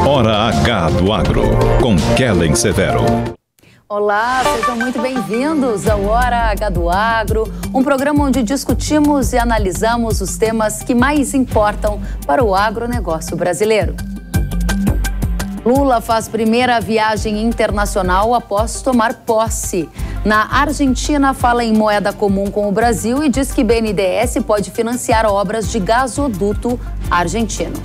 Hora H do Agro, com Kellen Severo. Olá, sejam muito bem-vindos ao Hora H do Agro, um programa onde discutimos e analisamos os temas que mais importam para o agronegócio brasileiro. Lula faz primeira viagem internacional após tomar posse. Na Argentina, fala em moeda comum com o Brasil e diz que BNDES pode financiar obras de gasoduto argentino.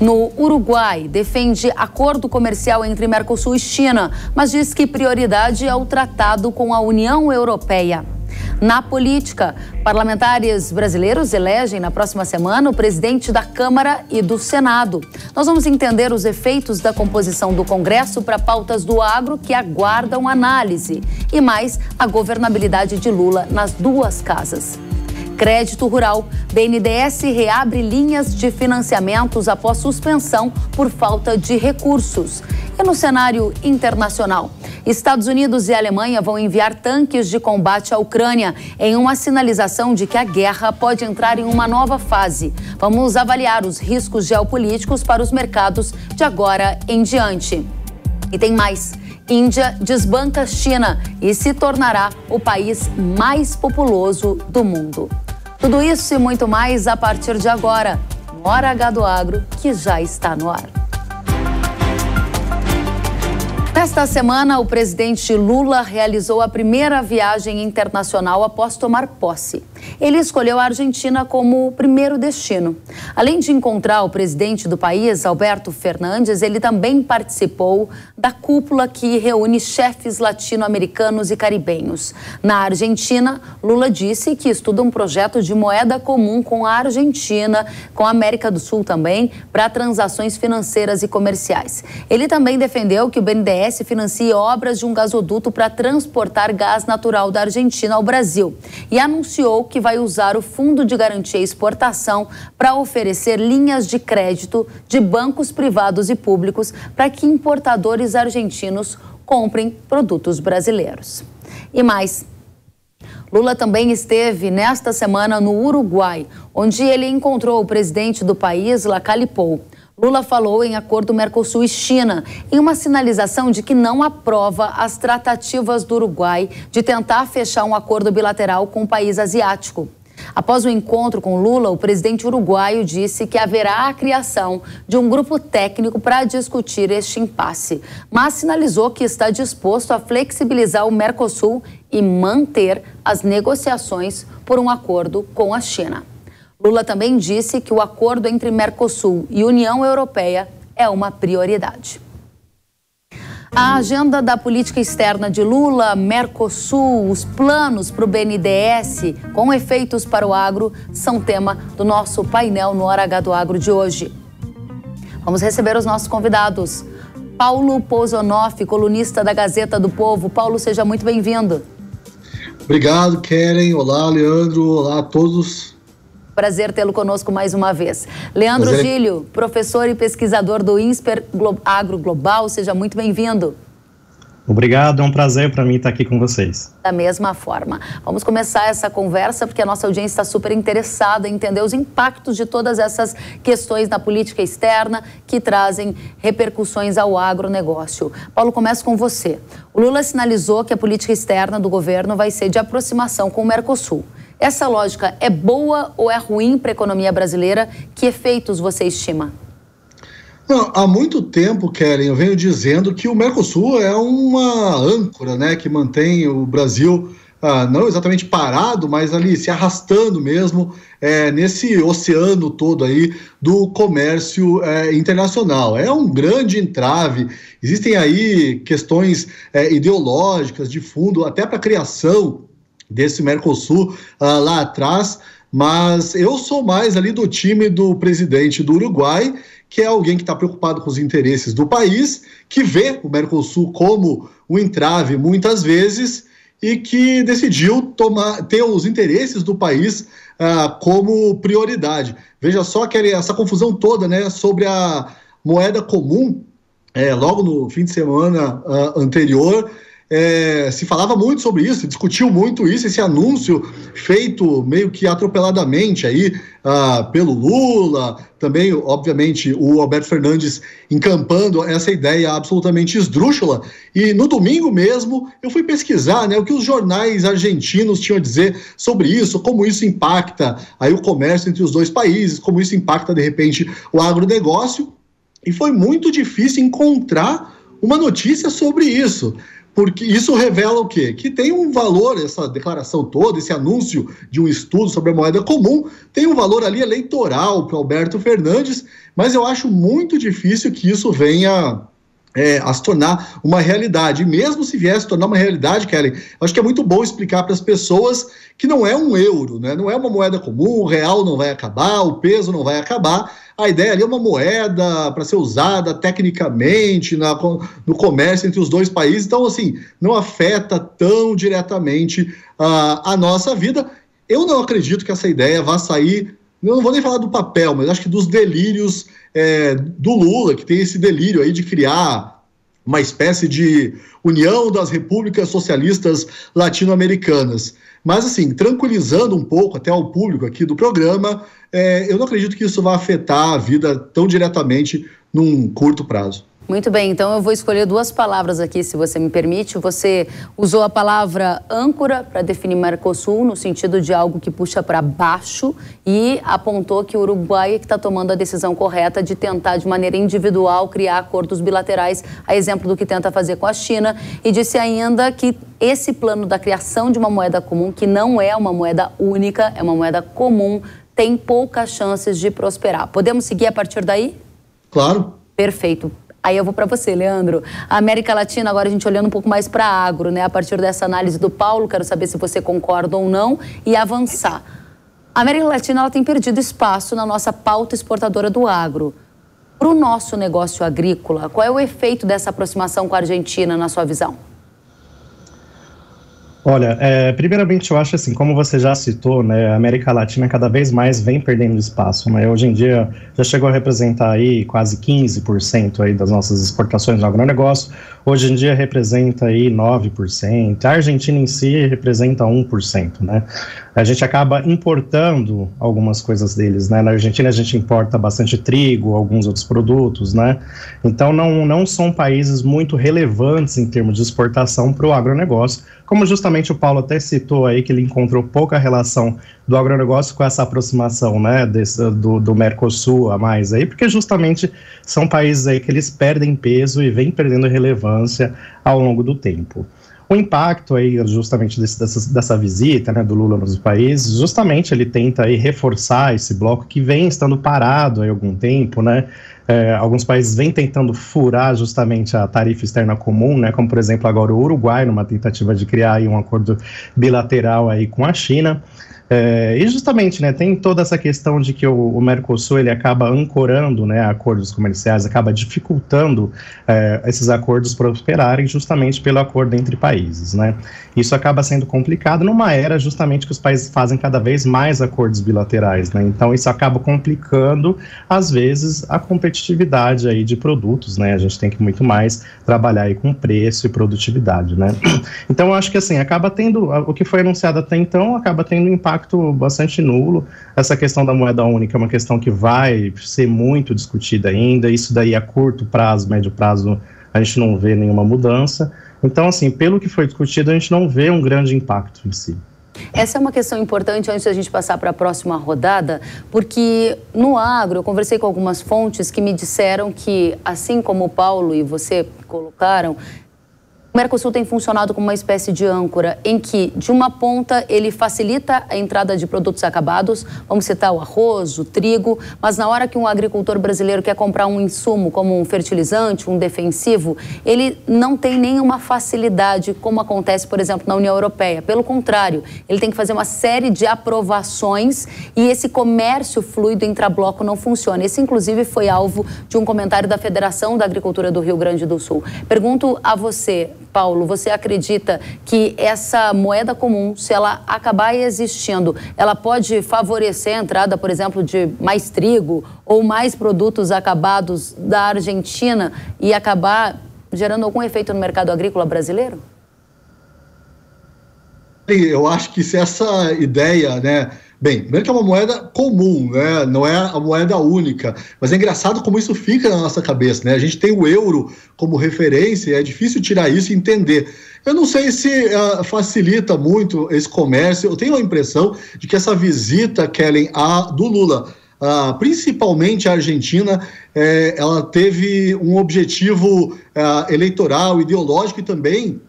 No Uruguai, defende acordo comercial entre Mercosul e China, mas diz que prioridade é o tratado com a União Europeia. Na política, parlamentares brasileiros elegem na próxima semana o presidente da Câmara e do Senado. Nós vamos entender os efeitos da composição do Congresso para pautas do agro que aguardam análise e mais a governabilidade de Lula nas duas casas. Crédito Rural. BNDES reabre linhas de financiamentos após suspensão por falta de recursos. E no cenário internacional, Estados Unidos e Alemanha vão enviar tanques de combate à Ucrânia em uma sinalização de que a guerra pode entrar em uma nova fase. Vamos avaliar os riscos geopolíticos para os mercados de agora em diante. E tem mais. Índia desbanca China e se tornará o país mais populoso do mundo. Tudo isso e muito mais a partir de agora, no Hora H do Agro, que já está no ar. Nesta semana, o presidente Lula realizou a primeira viagem internacional após tomar posse. Ele escolheu a Argentina como o primeiro destino. Além de encontrar o presidente do país, Alberto Fernandes, ele também participou da cúpula que reúne chefes latino-americanos e caribenhos. Na Argentina, Lula disse que estuda um projeto de moeda comum com a Argentina, com a América do Sul também, para transações financeiras e comerciais. Ele também defendeu que o BNDES financie obras de um gasoduto para transportar gás natural da Argentina ao Brasil e anunciou que vai usar o Fundo de Garantia e Exportação para oferecer linhas de crédito de bancos privados e públicos para que importadores argentinos comprem produtos brasileiros. E mais, Lula também esteve nesta semana no Uruguai, onde ele encontrou o presidente do país, Lacalle Pou. Lula falou em acordo Mercosul e China, em uma sinalização de que não aprova as tratativas do Uruguai de tentar fechar um acordo bilateral com o país asiático. Após o encontro com Lula, o presidente uruguaio disse que haverá a criação de um grupo técnico para discutir este impasse, mas sinalizou que está disposto a flexibilizar o Mercosul e manter as negociações por um acordo com a China. Lula também disse que o acordo entre Mercosul e União Europeia é uma prioridade. A agenda da política externa de Lula, Mercosul, os planos para o BNDES com efeitos para o agro são tema do nosso painel no Hora H do Agro de hoje. Vamos receber os nossos convidados. Paulo Pozonoff, colunista da Gazeta do Povo. Paulo, seja muito bem-vindo. Obrigado, Kellen. Olá, Leandro. Olá a todos. Prazer tê-lo conosco mais uma vez. Leandro Gílio, professor e pesquisador do INSPER Agro Global, seja muito bem-vindo. Obrigado, é um prazer para mim estar aqui com vocês. Da mesma forma. Vamos começar essa conversa porque a nossa audiência está super interessada em entender os impactos de todas essas questões na política externa que trazem repercussões ao agronegócio. Paulo, começo com você. O Lula sinalizou que a política externa do governo vai ser de aproximação com o Mercosul. Essa lógica é boa ou é ruim para a economia brasileira? Que efeitos você estima? Não, há muito tempo, Kellen, eu venho dizendo que o Mercosul é uma âncora, né, que mantém o Brasil não exatamente parado, mas ali se arrastando mesmo nesse oceano todo aí do comércio internacional. É um grande entrave, existem aí questões ideológicas de fundo, até para a criação desse Mercosul lá atrás, mas eu sou mais ali do time do presidente do Uruguai, que é alguém que está preocupado com os interesses do país, que vê o Mercosul como um entrave muitas vezes e que decidiu ter os interesses do país como prioridade. Veja só que essa confusão toda, né, sobre a moeda comum, logo no fim de semana anterior, se falava muito sobre isso, se discutiu muito isso, esse anúncio feito meio que atropeladamente aí pelo Lula, também, obviamente, o Alberto Fernandes encampando essa ideia absolutamente esdrúxula. E no domingo mesmo, eu fui pesquisar, né, o que os jornais argentinos tinham a dizer sobre isso, como isso impacta aí o comércio entre os dois países, como isso impacta, de repente, o agronegócio. E foi muito difícil encontrar uma notícia sobre isso. Porque isso revela o quê? Que tem um valor, essa declaração toda, esse anúncio de um estudo sobre a moeda comum, tem um valor ali eleitoral para o Alberto Fernandes, mas eu acho muito difícil que isso venha a se tornar uma realidade. E mesmo se vier a se tornar uma realidade, Kelly, acho que é muito bom explicar para as pessoas que não é um euro, né? Não é uma moeda comum, o real não vai acabar, o peso não vai acabar. A ideia ali é uma moeda para ser usada tecnicamente no comércio entre os dois países. Então, assim, não afeta tão diretamente a nossa vida. Eu não acredito que essa ideia vá sair, eu não vou nem falar do papel, mas acho que dos delírios do Lula, que tem esse delírio aí de criar uma espécie de união das repúblicas socialistas latino-americanas. Mas, assim, tranquilizando um pouco até o público aqui do programa, eu não acredito que isso vá afetar a vida tão diretamente num curto prazo. Muito bem, então eu vou escolher duas palavras aqui, se você me permite. Você usou a palavra âncora para definir Mercosul, no sentido de algo que puxa para baixo, e apontou que o Uruguai é que está tomando a decisão correta de tentar, de maneira individual, criar acordos bilaterais, a exemplo do que tenta fazer com a China, e disse ainda que esse plano da criação de uma moeda comum, que não é uma moeda única, é uma moeda comum, tem poucas chances de prosperar. Podemos seguir a partir daí? Claro. Perfeito. Aí eu vou para você, Leandro. A América Latina, agora a gente olhando um pouco mais para agro, né? A partir dessa análise do Paulo, quero saber se você concorda ou não e avançar. A América Latina ela tem perdido espaço na nossa pauta exportadora do agro. Para o nosso negócio agrícola, qual é o efeito dessa aproximação com a Argentina, na sua visão? Olha, primeiramente eu acho assim, como você já citou, né, a América Latina cada vez mais vem perdendo espaço, né, hoje em dia já chegou a representar aí quase 15% aí das nossas exportações do agronegócio, hoje em dia representa aí 9%, a Argentina em si representa 1%, né, a gente acaba importando algumas coisas deles, né, na Argentina a gente importa bastante trigo, alguns outros produtos, né, então não são países muito relevantes em termos de exportação para o agronegócio, como justamente o Paulo até citou aí que ele encontrou pouca relação do agronegócio com essa aproximação, né, do Mercosul a mais aí, porque justamente são países aí que eles perdem peso e vêm perdendo relevância ao longo do tempo. O impacto aí justamente dessa visita, né, do Lula nos países, justamente ele tenta aí reforçar esse bloco que vem estando parado há algum tempo, né, alguns países vêm tentando furar justamente a tarifa externa comum, né, como por exemplo agora o Uruguai, numa tentativa de criar aí um acordo bilateral aí com a China. E justamente, né, tem toda essa questão de que o Mercosul ele acaba ancorando, né, acordos comerciais, acaba dificultando esses acordos prosperarem justamente pelo acordo entre países, né. Isso acaba sendo complicado numa era justamente que os países fazem cada vez mais acordos bilaterais, né, então isso acaba complicando, às vezes, a competitividade aí de produtos, né, a gente tem que muito mais trabalhar aí com preço e produtividade, né. Então eu acho que assim, acaba tendo, o que foi anunciado até então, acaba tendo impacto bastante nulo. Essa questão da moeda única é uma questão que vai ser muito discutida ainda, isso daí a curto prazo, médio prazo, a gente não vê nenhuma mudança. Então, assim, pelo que foi discutido, a gente não vê um grande impacto em si. Essa é uma questão importante antes da gente passar para a próxima rodada, porque no agro eu conversei com algumas fontes que me disseram que, assim como o Paulo e você colocaram, o Mercosul tem funcionado como uma espécie de âncora em que, de uma ponta, ele facilita a entrada de produtos acabados, vamos citar o arroz, o trigo, mas na hora que um agricultor brasileiro quer comprar um insumo como um fertilizante, um defensivo, ele não tem nenhuma facilidade, como acontece, por exemplo, na União Europeia. Pelo contrário, ele tem que fazer uma série de aprovações e esse comércio fluido intrabloco não funciona. Esse, inclusive, foi alvo de um comentário da Federação da Agricultura do Rio Grande do Sul. Pergunto a você, Paulo, você acredita que essa moeda comum, se ela acabar existindo, ela pode favorecer a entrada, por exemplo, de mais trigo ou mais produtos acabados da Argentina e acabar gerando algum efeito no mercado agrícola brasileiro? Eu acho que se essa ideia, né? Bem, primeiro que é uma moeda comum, né? Não é a moeda única, mas é engraçado como isso fica na nossa cabeça, né? A gente tem o euro como referência e é difícil tirar isso e entender. Eu não sei se facilita muito esse comércio. Eu tenho a impressão de que essa visita, Kellen, do Lula, principalmente a Argentina, ela teve um objetivo eleitoral, ideológico e também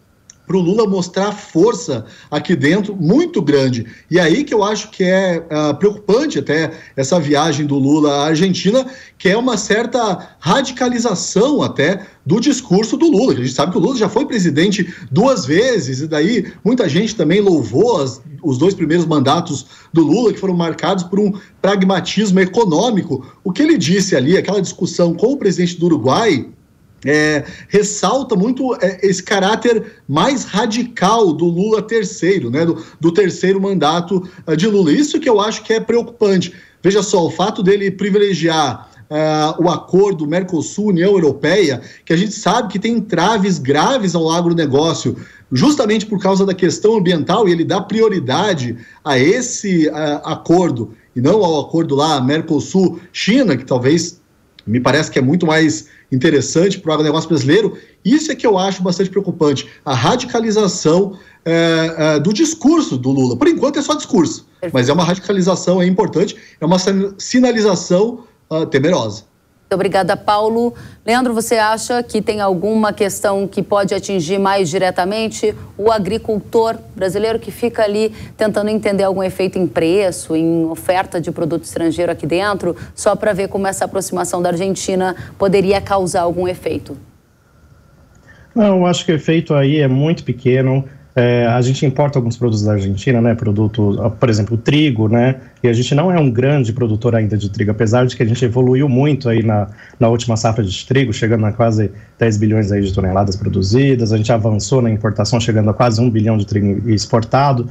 para o Lula mostrar força aqui dentro muito grande. E aí que eu acho que é preocupante até essa viagem do Lula à Argentina, que é uma certa radicalização até do discurso do Lula. A gente sabe que o Lula já foi presidente 2 vezes, e daí muita gente também louvou os 2 primeiros mandatos do Lula, que foram marcados por um pragmatismo econômico. O que ele disse ali, aquela discussão com o presidente do Uruguai, ressalta muito esse caráter mais radical do Lula terceiro, né, do terceiro mandato de Lula. Isso que eu acho que é preocupante. Veja só, o fato dele privilegiar o acordo Mercosul-União Europeia, que a gente sabe que tem entraves graves ao agronegócio, justamente por causa da questão ambiental, e ele dá prioridade a esse acordo, e não ao acordo lá Mercosul-China, que talvez me parece que é muito mais interessante para o agronegócio brasileiro. Isso é que eu acho bastante preocupante, a radicalização do discurso do Lula. Por enquanto é só discurso, mas é uma radicalização importante, é uma sinalização temerosa. Muito obrigada, Paulo. Leandro, você acha que tem alguma questão que pode atingir mais diretamente o agricultor brasileiro que fica ali tentando entender algum efeito em preço, em oferta de produto estrangeiro aqui dentro, só para ver como essa aproximação da Argentina poderia causar algum efeito? Não, eu acho que o efeito aí é muito pequeno. A gente importa alguns produtos da Argentina, né, por exemplo, o trigo, né, e a gente não é um grande produtor ainda de trigo, apesar de que a gente evoluiu muito aí na última safra de trigo, chegando a quase 10 bilhões aí de toneladas produzidas, a gente avançou na importação, chegando a quase 1 bilhão de trigo exportado,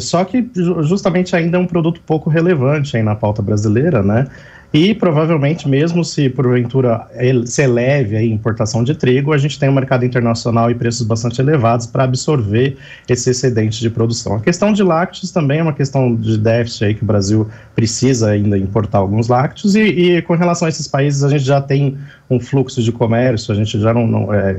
só que justamente ainda é um produto pouco relevante aí na pauta brasileira, né, e provavelmente mesmo se porventura se eleve a importação de trigo, a gente tem um mercado internacional e preços bastante elevados para absorver esse excedente de produção. A questão de lácteos também é uma questão de déficit aí que o Brasil precisa ainda importar alguns lácteos e com relação a esses países a gente já tem um fluxo de comércio, a gente já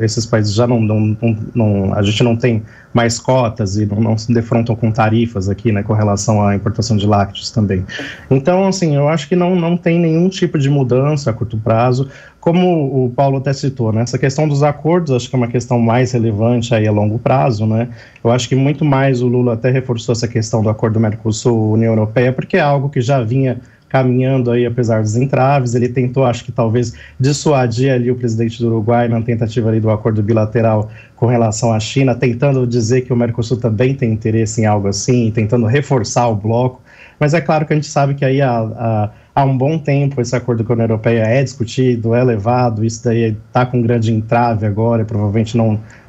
esses países já a gente não tem mais cotas e não se defrontam com tarifas aqui, né, com relação à importação de lácteos também. Então, assim, eu acho que não tem nenhum tipo de mudança a curto prazo. Como o Paulo até citou, né, essa questão dos acordos, acho que é uma questão mais relevante aí a longo prazo, né, eu acho que muito mais o Lula até reforçou essa questão do acordo Mercosul-União Europeia, porque é algo que já vinha caminhando aí, apesar dos entraves. Ele tentou, acho que talvez, dissuadir ali o presidente do Uruguai na tentativa ali do acordo bilateral com relação à China, tentando dizer que o Mercosul também tem interesse em algo assim, tentando reforçar o bloco, mas é claro que a gente sabe que aí há um bom tempo esse acordo com a União Europeia é discutido, é levado, isso daí está com grande entrave agora, e provavelmente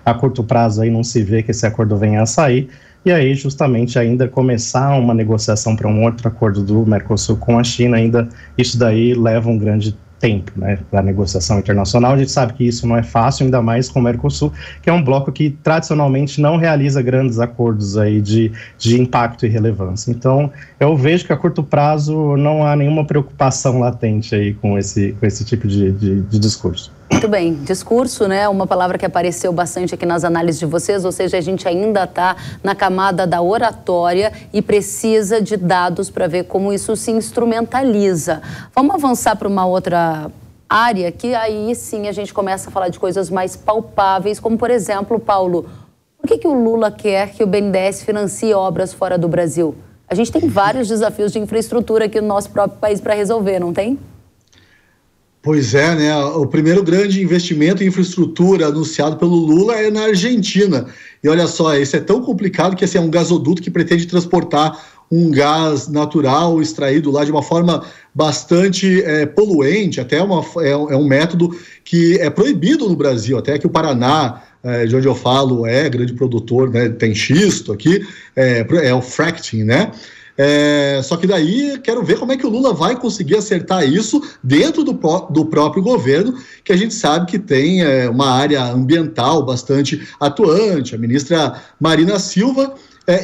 a curto prazo aí não se vê que esse acordo venha a sair, e aí justamente ainda começar uma negociação para um outro acordo do Mercosul com a China, ainda isso daí leva um grande tempo, né, para a negociação internacional. A gente sabe que isso não é fácil, ainda mais com o Mercosul, que é um bloco que tradicionalmente não realiza grandes acordos aí de impacto e relevância. Então, eu vejo que a curto prazo não há nenhuma preocupação latente aí com esse tipo de discurso. Muito bem, discurso, né, uma palavra que apareceu bastante aqui nas análises de vocês, ou seja, a gente ainda está na camada da oratória e precisa de dados para ver como isso se instrumentaliza. Vamos avançar para uma outra área que aí sim a gente começa a falar de coisas mais palpáveis, como por exemplo, Paulo, por que o Lula quer que o BNDES financie obras fora do Brasil? A gente tem vários desafios de infraestrutura aqui no nosso próprio país para resolver, não tem? Pois é, né? O primeiro grande investimento em infraestrutura anunciado pelo Lula é na Argentina. E olha só, isso é tão complicado que assim, é um gasoduto que pretende transportar um gás natural extraído lá de uma forma bastante poluente, até é um método que é proibido no Brasil, até que o Paraná, de onde eu falo, é grande produtor, né? Tem xisto aqui, é o fracking, né? Só que daí quero ver como é que o Lula vai conseguir acertar isso dentro do próprio governo, que a gente sabe que tem uma área ambiental bastante atuante. A ministra Marina Silva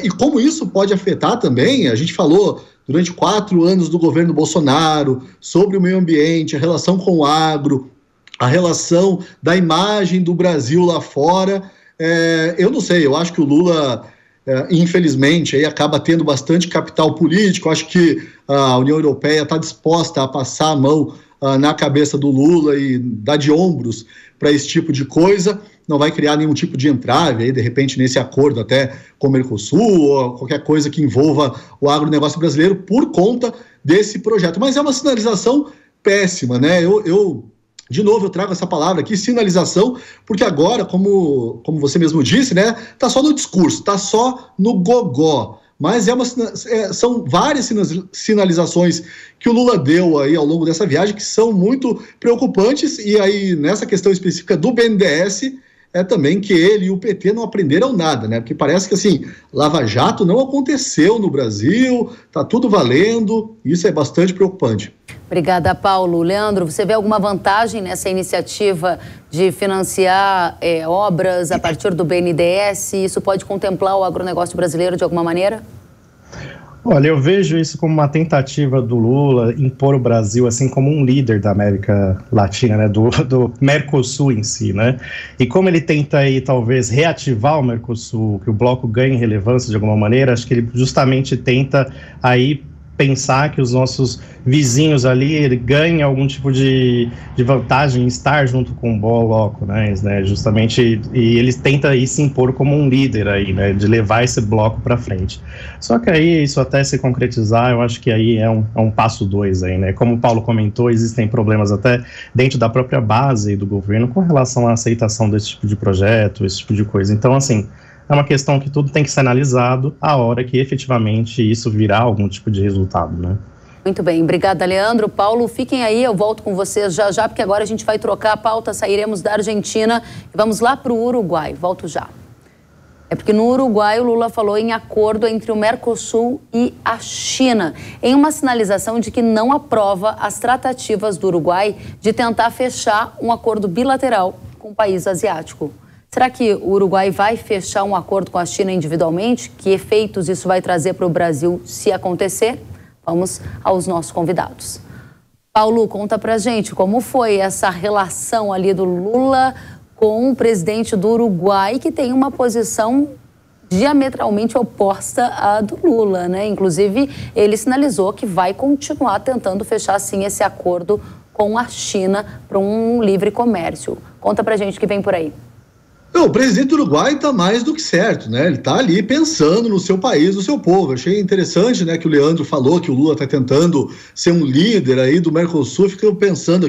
E como isso pode afetar também, a gente falou durante 4 anos do governo Bolsonaro sobre o meio ambiente, a relação com o agro, a relação da imagem do Brasil lá fora. Eu não sei, eu acho que o Lula, infelizmente, aí acaba tendo bastante capital político. Eu acho que a União Europeia está disposta a passar a mão na cabeça do Lula e dar de ombros para esse tipo de coisa. Não vai criar nenhum tipo de entrave, aí, de repente, nesse acordo até com o Mercosul, ou qualquer coisa que envolva o agronegócio brasileiro por conta desse projeto. Mas é uma sinalização péssima, né? De novo, eu trago essa palavra aqui, sinalização, porque agora, como você mesmo disse, né, tá só no discurso, tá só no gogó. Mas são várias sinalizações que o Lula deu aí ao longo dessa viagem que são muito preocupantes, e aí nessa questão específica do BNDES, também que ele e o PT não aprenderam nada, né? Porque parece que, assim, Lava Jato não aconteceu no Brasil, tá tudo valendo, isso é bastante preocupante. Obrigada, Paulo. Leandro, você vê alguma vantagem nessa iniciativa de financiar obras a partir do BNDES? Isso pode contemplar o agronegócio brasileiro de alguma maneira? Olha, eu vejo isso como uma tentativa do Lula impor o Brasil assim como um líder da América Latina, né, do Mercosul em si, né? E como ele tenta aí talvez reativar o Mercosul, que o bloco ganhe relevância de alguma maneira, acho que ele justamente tenta aí pensar que os nossos vizinhos ali ganhem algum tipo de vantagem em estar junto com o bloco, né, justamente, e eles tentam aí se impor como um líder aí, né, de levar esse bloco para frente. Só que aí, isso até se concretizar, eu acho que aí é um passo 2 aí, né, como o Paulo comentou, existem problemas até dentro da própria base do governo com relação à aceitação desse tipo de projeto, esse tipo de coisa. Então, assim, é uma questão que tudo tem que ser analisado a hora que efetivamente isso virar algum tipo de resultado, né? Muito bem, obrigada, Leandro. Paulo, fiquem aí, eu volto com vocês já, porque agora a gente vai trocar a pauta, sairemos da Argentina e vamos lá para o Uruguai. Volto já. É porque no Uruguai o Lula falou em acordo entre o Mercosul e a China, em uma sinalização de que não aprova as tratativas do Uruguai de tentar fechar um acordo bilateral com o país asiático. Será que o Uruguai vai fechar um acordo com a China individualmente? Que efeitos isso vai trazer para o Brasil se acontecer? Vamos aos nossos convidados. Paulo, conta pra gente como foi essa relação ali do Lula com o presidente do Uruguai, que tem uma posição diametralmente oposta à do Lula, né? Inclusive, ele sinalizou que vai continuar tentando fechar, sim, esse acordo com a China para um livre comércio. Conta pra gente o que vem por aí. O presidente do Uruguai está mais do que certo, né? Ele está ali pensando no seu país, no seu povo. Achei interessante, né, que o Leandro falou que o Lula está tentando ser um líder aí do Mercosul. Fiquei pensando,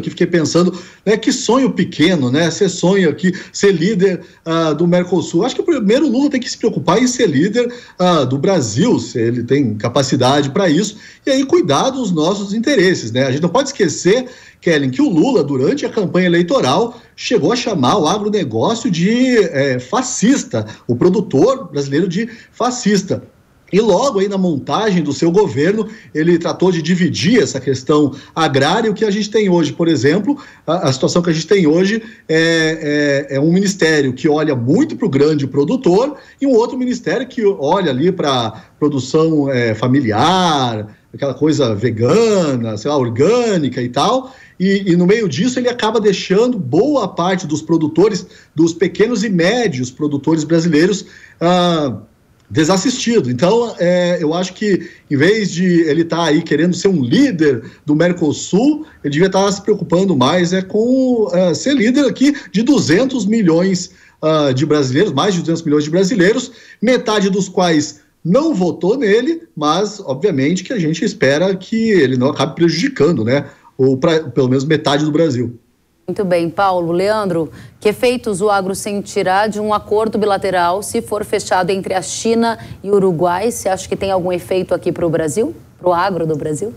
né, que sonho pequeno, né? Ser sonho aqui, ser líder do Mercosul. Acho que primeiro o Lula tem que se preocupar em ser líder do Brasil, se ele tem capacidade para isso, e aí cuidar dos nossos interesses, né? A gente não pode esquecer, Kellen, que o Lula, durante a campanha eleitoral, chegou a chamar o agronegócio de fascista, o produtor brasileiro de fascista. E logo aí na montagem do seu governo, ele tratou de dividir essa questão agrária. O que a gente tem hoje, por exemplo, a situação que a gente tem hoje é um ministério que olha muito para o grande produtor e um outro ministério que olha ali para produção familiar, aquela coisa vegana, sei lá, orgânica e tal. E no meio disso ele acaba deixando boa parte dos produtores, dos pequenos e médios produtores brasileiros, desassistido. Então, eu acho que, em vez de ele estar aí querendo ser um líder do Mercosul, ele devia estar se preocupando mais com ser líder aqui de 200 milhões de brasileiros, mais de 200 milhões de brasileiros, metade dos quais não votou nele, mas, obviamente, que a gente espera que ele não acabe prejudicando, né? Ou pelo menos metade do Brasil. Muito bem, Paulo. Leandro, que efeitos o agro sentirá de um acordo bilateral se for fechado entre a China e o Uruguai? Você acha que tem algum efeito aqui para o Brasil, para o agro do Brasil?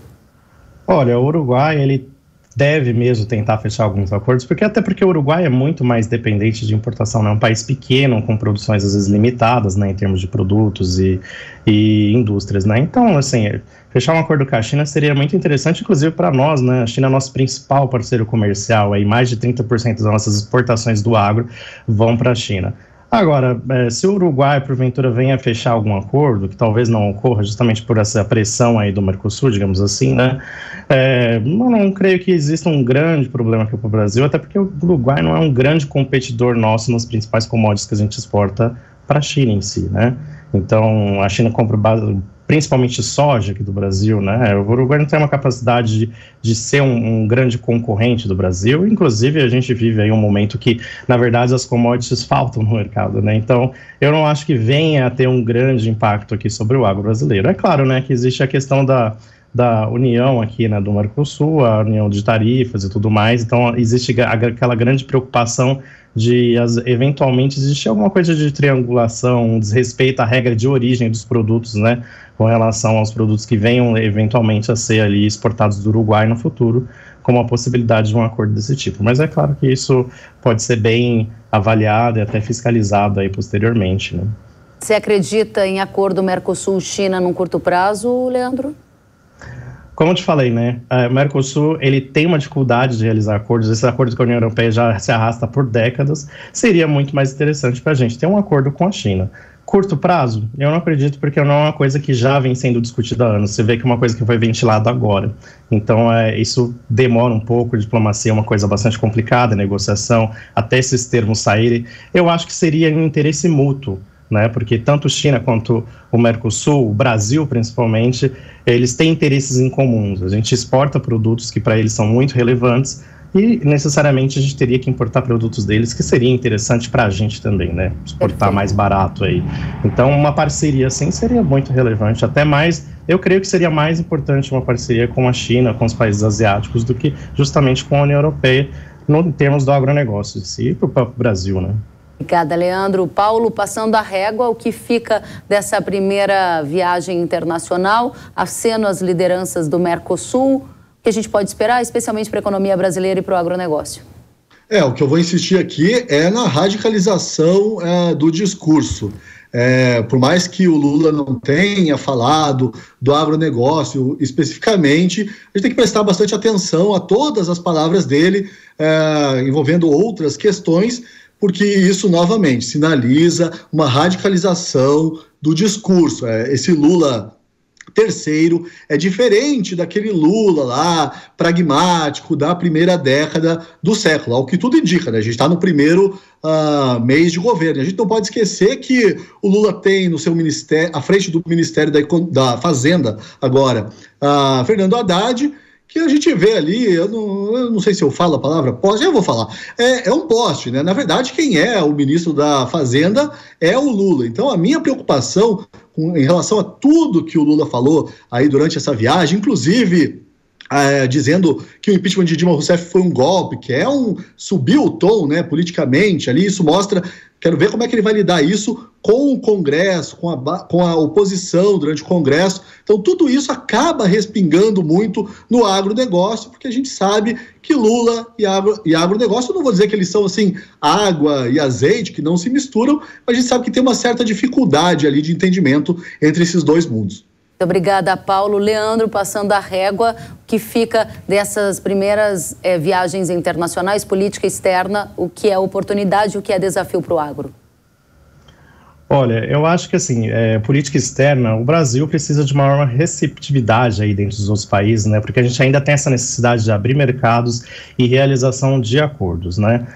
Olha, o Uruguai, ele deve mesmo tentar fechar alguns acordos, até porque o Uruguai é muito mais dependente de importação, né? É um país pequeno, com produções às vezes limitadas, né, em termos de produtos e indústrias, né? Então, assim, fechar um acordo com a China seria muito interessante, inclusive para nós, né? A China é nosso principal parceiro comercial, aí mais de 30% das nossas exportações do agro vão para a China. Agora, se o Uruguai, porventura, venha fechar algum acordo, que talvez não ocorra justamente por essa pressão aí do Mercosul, digamos assim, né? Eu não creio que exista um grande problema aqui para o Brasil, até porque o Uruguai não é um grande competidor nosso nas principais commodities que a gente exporta para a China em si, né? Então, a China compra principalmente soja aqui do Brasil, né? O Uruguai não tem uma capacidade de ser um grande concorrente do Brasil, inclusive a gente vive aí um momento que, na verdade, as commodities faltam no mercado, né? Então, eu não acho que venha a ter um grande impacto aqui sobre o agro brasileiro. É claro, né, que existe a questão da união aqui, né, do Mercosul, a união de tarifas e tudo mais, então existe aquela grande preocupação de eventualmente existir alguma coisa de triangulação, um desrespeito à regra de origem dos produtos, né, com relação aos produtos que venham eventualmente a ser ali exportados do Uruguai no futuro, como a possibilidade de um acordo desse tipo. Mas é claro que isso pode ser bem avaliado e até fiscalizado aí posteriormente, né. Você acredita em acordo Mercosul-China num curto prazo, Leandro? Como eu te falei, né, o Mercosul, ele tem uma dificuldade de realizar acordos, esse acordo com a União Europeia já se arrasta por décadas, seria muito mais interessante para a gente ter um acordo com a China. Curto prazo, eu não acredito, porque não é uma coisa que já vem sendo discutida há anos, você vê que é uma coisa que foi ventilada agora, então isso demora um pouco, diplomacia é uma coisa bastante complicada, negociação, até esses termos saírem, eu acho que seria um interesse mútuo, né, porque tanto China quanto o Mercosul, o Brasil principalmente, eles têm interesses em comuns. A gente exporta produtos que para eles são muito relevantes e necessariamente a gente teria que importar produtos deles que seria interessante para a gente também, né, exportar mais barato aí. Então uma parceria assim seria muito relevante, até mais, eu creio que seria mais importante uma parceria com a China, com os países asiáticos, do que justamente com a União Europeia, em termos do agronegócio em si, e para o próprio Brasil, né. Obrigada, Leandro. Paulo, passando a régua, o que fica dessa primeira viagem internacional, aceno às lideranças do Mercosul, o que a gente pode esperar, especialmente para a economia brasileira e para o agronegócio? O que eu vou insistir aqui é na radicalização do discurso. Por mais que o Lula não tenha falado do agronegócio especificamente, a gente tem que prestar bastante atenção a todas as palavras dele, envolvendo outras questões, porque isso, novamente, sinaliza uma radicalização do discurso. Esse Lula terceiro é diferente daquele Lula lá, pragmático, da primeira década do século, ao que tudo indica, né? A gente está no primeiro mês de governo. A gente não pode esquecer que o Lula tem no seu ministério, à frente do Ministério da Fazenda agora, Fernando Haddad, que a gente vê ali, eu não sei se eu falo a palavra poste, eu vou falar, é um poste, né? Na verdade, quem é o ministro da Fazenda é o Lula. Então, a minha preocupação em relação a tudo que o Lula falou aí durante essa viagem, inclusive dizendo que o impeachment de Dilma Rousseff foi um golpe, que subiu o tom, né, politicamente ali, isso mostra, quero ver como é que ele vai lidar isso com o Congresso, com a oposição durante o Congresso. Então, tudo isso acaba respingando muito no agronegócio, porque a gente sabe que Lula e agronegócio, eu não vou dizer que eles são assim, água e azeite, que não se misturam, mas a gente sabe que tem uma certa dificuldade ali de entendimento entre esses dois mundos. Muito obrigada, Paulo. Leandro, passando a régua, o que fica dessas primeiras viagens internacionais, política externa, o que é oportunidade e o que é desafio para o agro? Olha, eu acho que assim, política externa, o Brasil precisa de maior receptividade aí dentro dos outros países, né? Porque a gente ainda tem essa necessidade de abrir mercados e realização de acordos, né?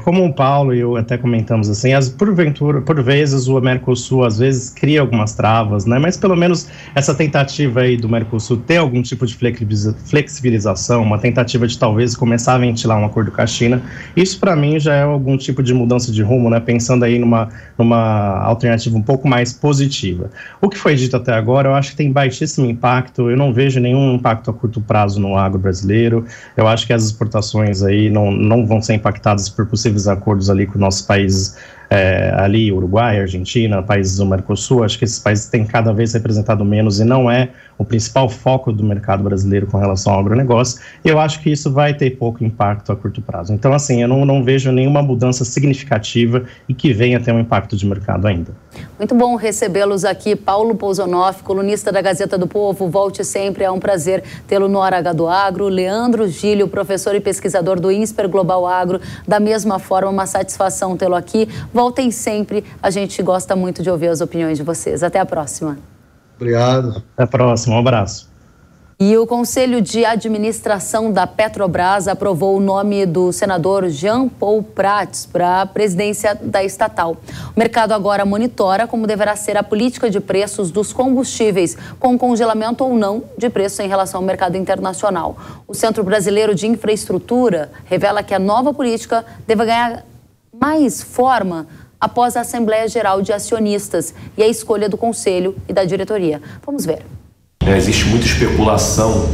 Como o Paulo e eu até comentamos assim, por vezes o Mercosul às vezes cria algumas travas, né? Mas pelo menos essa tentativa aí do Mercosul ter algum tipo de flexibilização, uma tentativa de talvez começar a ventilar um acordo com a China, isso para mim já é algum tipo de mudança de rumo, né? Pensando aí numa alternativa um pouco mais positiva. O que foi dito até agora, eu acho que tem baixíssimo impacto, eu não vejo nenhum impacto a curto prazo no agro brasileiro, eu acho que as exportações aí não vão ser impactadas por possíveis acordos ali com nossos países, ali Uruguai, Argentina, países do Mercosul. Acho que esses países têm cada vez representado menos e não é o principal foco do mercado brasileiro com relação ao agronegócio. Eu acho que isso vai ter pouco impacto a curto prazo. Então, assim, eu não vejo nenhuma mudança significativa e que venha ter um impacto de mercado ainda. Muito bom recebê-los aqui. Paulo Pousonoff, colunista da Gazeta do Povo. Volte sempre, é um prazer tê-lo no Hora H do Agro. Leandro Gílio, professor e pesquisador do INSPER Global Agro. Da mesma forma, uma satisfação tê-lo aqui. Voltem sempre, a gente gosta muito de ouvir as opiniões de vocês. Até a próxima. Obrigado. Até a próxima, um abraço. E o Conselho de Administração da Petrobras aprovou o nome do senador Jean Paul Prats para a presidência da estatal. O mercado agora monitora como deverá ser a política de preços dos combustíveis, com congelamento ou não de preço em relação ao mercado internacional. O Centro Brasileiro de Infraestrutura revela que a nova política deve ganhar mais forma após a Assembleia Geral de Acionistas e a escolha do Conselho e da diretoria. Vamos ver. Existe muita especulação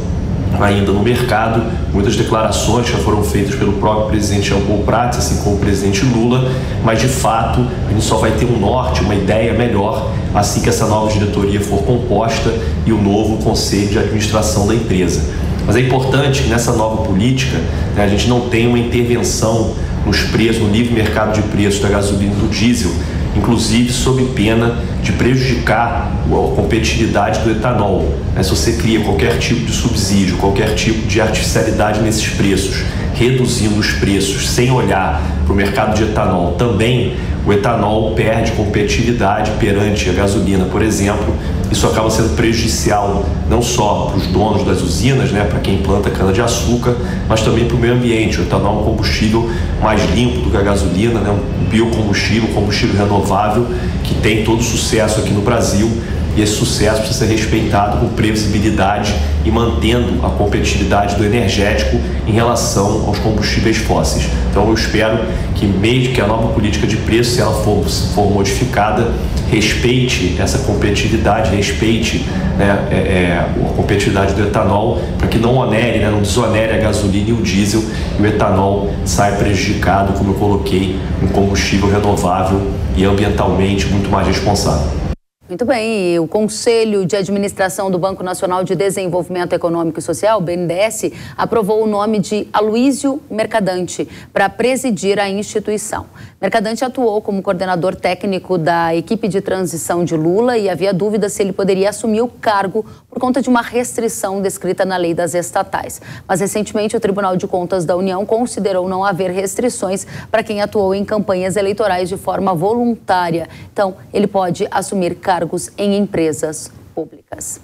ainda no mercado, muitas declarações já foram feitas pelo próprio presidente Jean Paul Prats, assim como o presidente Lula, mas de fato a gente só vai ter um norte, uma ideia melhor assim que essa nova diretoria for composta e o novo conselho de administração da empresa. Mas é importante que nessa nova política, a gente não tenha uma intervenção nos preços, no livre mercado de preços da gasolina e do diesel, inclusive sob pena de prejudicar a competitividade do etanol. Se você cria qualquer tipo de subsídio, qualquer tipo de artificialidade nesses preços, reduzindo os preços sem olhar para o mercado de etanol também, o etanol perde competitividade perante a gasolina, por exemplo. Isso acaba sendo prejudicial não só para os donos das usinas, para quem planta cana-de-açúcar, mas também para o meio ambiente. O etanol é um combustível mais limpo do que a gasolina, um biocombustível, um combustível renovável que tem todo sucesso aqui no Brasil. E esse sucesso precisa ser respeitado com previsibilidade e mantendo a competitividade do energético em relação aos combustíveis fósseis. Então eu espero que mesmo que a nova política de preço, se ela for modificada, respeite essa competitividade, respeite a competitividade do etanol, para que não onere, não desonere a gasolina e o diesel, e o etanol saia prejudicado, como eu coloquei, um combustível renovável e ambientalmente muito mais responsável. Muito bem, e o Conselho de Administração do Banco Nacional de Desenvolvimento Econômico e Social, BNDES, aprovou o nome de Aloísio Mercadante para presidir a instituição. Mercadante atuou como coordenador técnico da equipe de transição de Lula e havia dúvida se ele poderia assumir o cargo por conta de uma restrição descrita na lei das estatais. Mas recentemente o Tribunal de Contas da União considerou não haver restrições para quem atuou em campanhas eleitorais de forma voluntária. Então, ele pode assumir cargos em empresas públicas.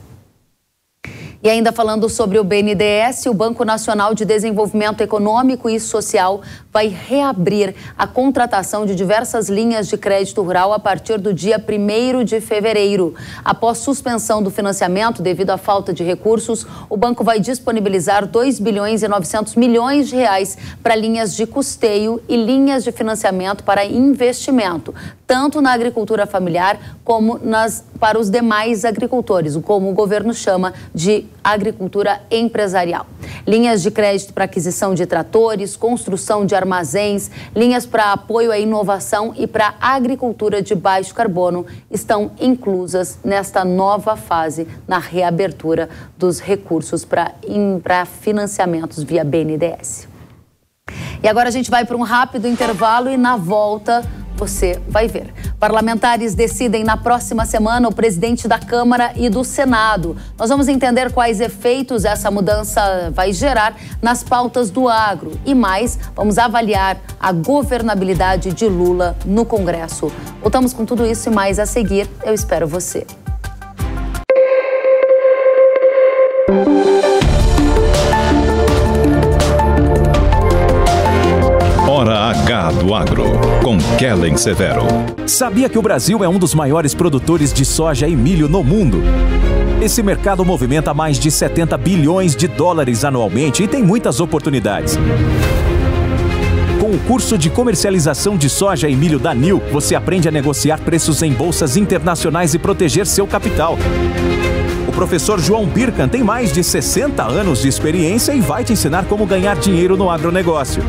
E ainda falando sobre o BNDES, o Banco Nacional de Desenvolvimento Econômico e Social vai reabrir a contratação de diversas linhas de crédito rural a partir do dia 1º de fevereiro. Após suspensão do financiamento devido à falta de recursos, o banco vai disponibilizar 2 bilhões e 900 milhões de reais para linhas de custeio e linhas de financiamento para investimento, tanto na agricultura familiar como para os demais agricultores, como o governo chama de agricultura empresarial. Linhas de crédito para aquisição de tratores, construção de armazéns, linhas para apoio à inovação e para agricultura de baixo carbono estão inclusas nesta nova fase na reabertura dos recursos para financiamentos via BNDES. E agora a gente vai para um rápido intervalo e na volta você vai ver. Parlamentares decidem na próxima semana o presidente da Câmara e do Senado. Nós vamos entender quais efeitos essa mudança vai gerar nas pautas do agro. E mais, vamos avaliar a governabilidade de Lula no Congresso. Voltamos com tudo isso e mais a seguir. Eu espero você. Hora H do Agro, com Kellen Severo. Sabia que o Brasil é um dos maiores produtores de soja e milho no mundo? Esse mercado movimenta mais de 70 bilhões de dólares anualmente e tem muitas oportunidades. Com o curso de comercialização de soja e milho da NIL, você aprende a negociar preços em bolsas internacionais e proteger seu capital. O professor João Birkan tem mais de 60 anos de experiência e vai te ensinar como ganhar dinheiro no agronegócio.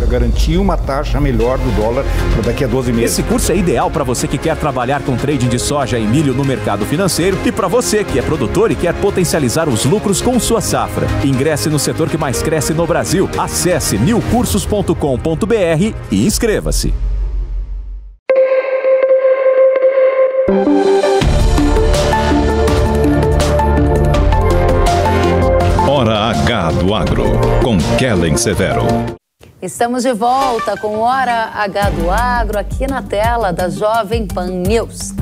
Garantir uma taxa melhor do dólar para daqui a 12 meses. Esse curso é ideal para você que quer trabalhar com trading de soja e milho no mercado financeiro e para você que é produtor e quer potencializar os lucros com sua safra. Ingresse no setor que mais cresce no Brasil. Acesse nilcursos.com.br e inscreva-se. do Agro, com Kellen Severo. Estamos de volta com Hora H do Agro, aqui na tela da Jovem Pan News.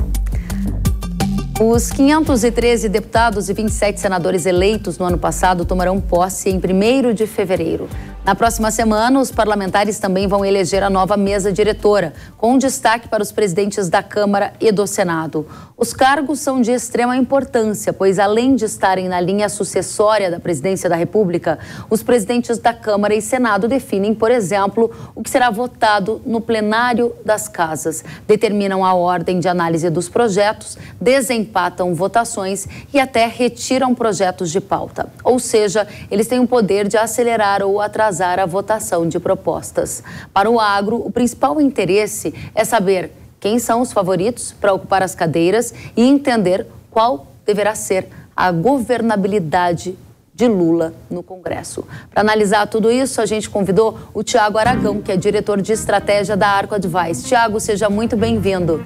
Os 513 deputados e 27 senadores eleitos no ano passado tomarão posse em 1º de fevereiro. Na próxima semana, os parlamentares também vão eleger a nova mesa diretora, com destaque para os presidentes da Câmara e do Senado. Os cargos são de extrema importância, pois além de estarem na linha sucessória da presidência da República, os presidentes da Câmara e Senado definem, por exemplo, o que será votado no plenário das casas, determinam a ordem de análise dos projetos, desempatam votações e até retiram projetos de pauta. Ou seja, eles têm o poder de acelerar ou atrasar a votação de propostas. Para o agro, o principal interesse é saber quem são os favoritos para ocupar as cadeiras e entender qual deverá ser a governabilidade de Lula no Congresso. Para analisar tudo isso, a gente convidou o Tiago Aragão, que é diretor de estratégia da Arco Advice. Tiago, seja muito bem-vindo.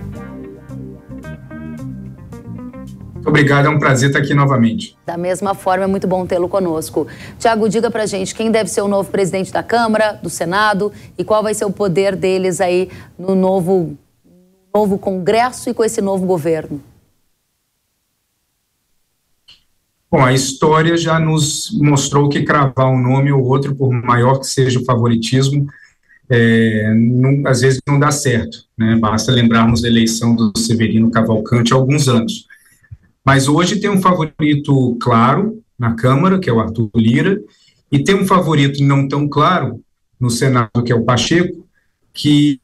Obrigado, é um prazer estar aqui novamente. Da mesma forma, é muito bom tê-lo conosco. Tiago, diga pra gente quem deve ser o novo presidente da Câmara, do Senado e qual vai ser o poder deles aí no novo Congresso e com esse novo governo. Bom, a história já nos mostrou que cravar um nome ou outro, por maior que seja o favoritismo, às vezes não dá certo, né? Basta lembrarmos da eleição do Severino Cavalcante há alguns anos. Mas hoje tem um favorito claro na Câmara, que é o Arthur Lira, e tem um favorito não tão claro no Senado, que é o Pacheco, que